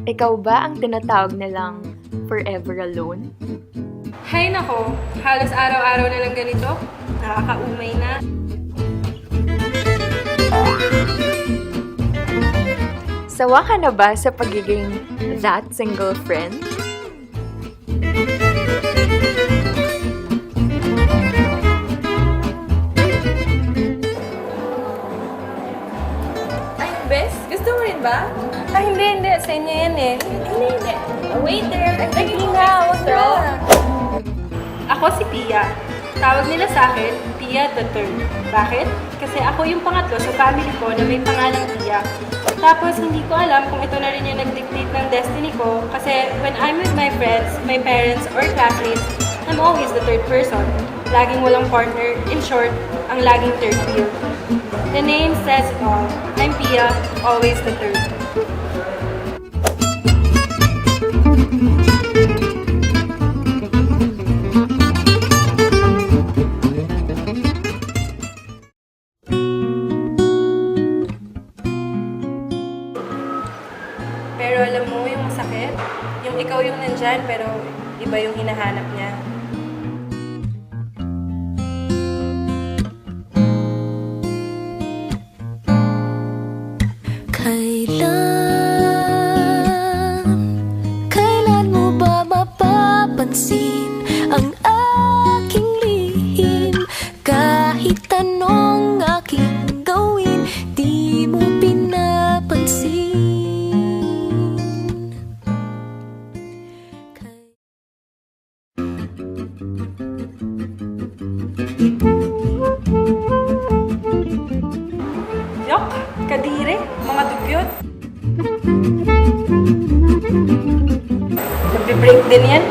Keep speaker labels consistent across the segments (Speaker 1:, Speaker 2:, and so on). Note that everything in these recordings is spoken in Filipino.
Speaker 1: Ikaw ba ang tinatawag nilang forever alone?
Speaker 2: Hay nako, halos araw-araw na lang ganito. Nakakaumay na.
Speaker 1: Sawa ka na ba sa pagiging that single friend?
Speaker 3: Ay, Bes, gusto mo rin ba?
Speaker 2: Hindi. Sa inyo yan eh.
Speaker 3: Hindi. Waiter,
Speaker 2: Sige na, wag na. Ako si Pia. Tawag nila sa akin, Pia the Third. Bakit? Kasi ako yung pangatlo sa family ko na may pangalang Pia. Tapos hindi ko alam kung ito na rin yung nag-dictate ng destiny ko kasi when I'm with my friends, my parents, or classmates, I'm always the third person. Laging walang partner. In short, ang laging third wheel. The name says it all. I'm Pia, always the third. Pero alam mo yung masakit? Yung ikaw yung nandyan pero iba yung hinahanap niya.
Speaker 4: Kailan mo ba mapapansin ang aking lihim? Kahit anong aking gawin, di mo pinapansin.
Speaker 2: Yok, kadire, mga dugyot. Nagbe-break din yan.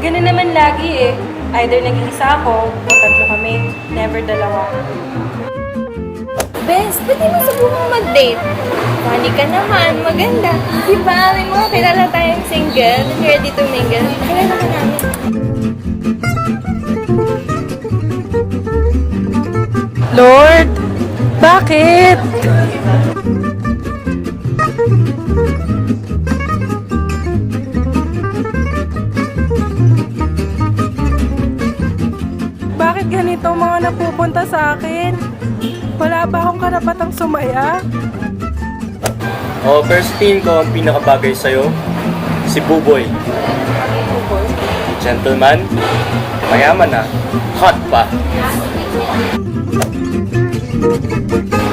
Speaker 2: Ganun naman lagi eh. Either nag-iisa ako o tatlo kami. Never dalawa.
Speaker 3: Bes, pwede mo subukang mag-date. Funny ka naman, maganda. Diba, may mga kilala tayong single, ready to mingle. Kilala ka namin.
Speaker 2: Lord, bakit? Bakit ganito mga napupunta sa akin? Wala ba akong karapatang sumaya?
Speaker 5: Pero sa tingin ko ang pinakabagay sa'yo, si Buboy. Gentleman, mayaman na, hot pa.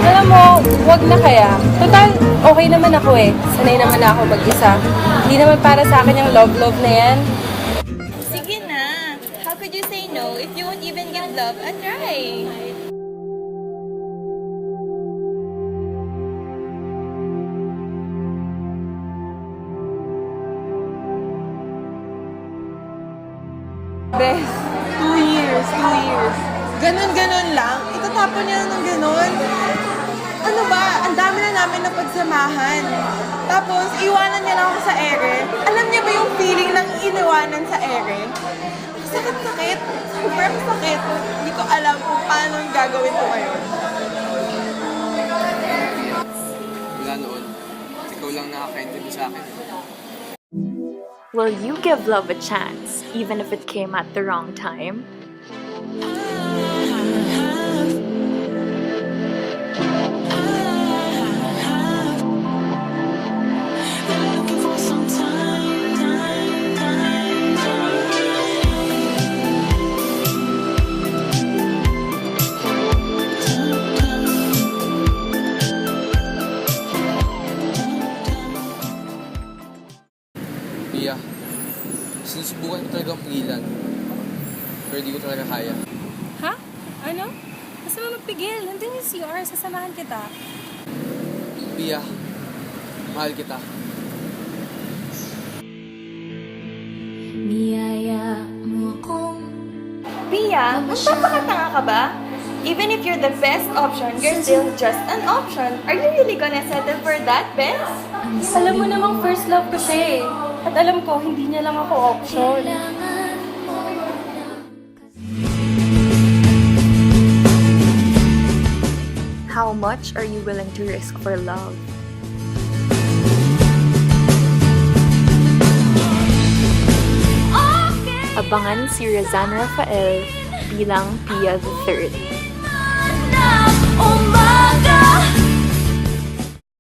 Speaker 2: Alam mo, wag na kaya. Total, okay naman ako eh. Sanay naman ako mag-isa. Hindi naman para sa akin yung love na yan.
Speaker 3: Sige na. How could you say no if you won't even give love a try?
Speaker 6: Bes, 2 years. Ganon lang. Itatapon niya ng ganon. Ano ba? Ang dami na namin na pagsamahan. Tapos, iwanan niya lang ako sa ere. Alam niya ba yung feeling ng iniwanan sa ere? Sakit-sakit. Sobrang sakit. Hindi ko alam kung paano yung gagawin ko ngayon.
Speaker 7: Wala noon. Ikaw lang nakakaintindi sa akin.
Speaker 1: Will you give love a chance, even if it came at the wrong time?
Speaker 7: Pia, sinusubukan ko talagang pigilan. Pero di ko talaga kaya.
Speaker 2: Ha? Ano? Basta mo magpigil. Nandun yung CR. Sasamahan kita.
Speaker 7: Pia, mahal kita.
Speaker 4: Niyaya mo akong
Speaker 3: Pia, magpapakatanga ka ba? Even if you're the best option, you're still just an option. Are you really gonna settle for that, Bes?
Speaker 2: Alam mo namang first love ko siya eh. At alam ko, hindi niya lang ako option.
Speaker 4: kailangan mo.
Speaker 1: How much are you willing to risk for love? abangan si Razan Rafael bilang Pia III.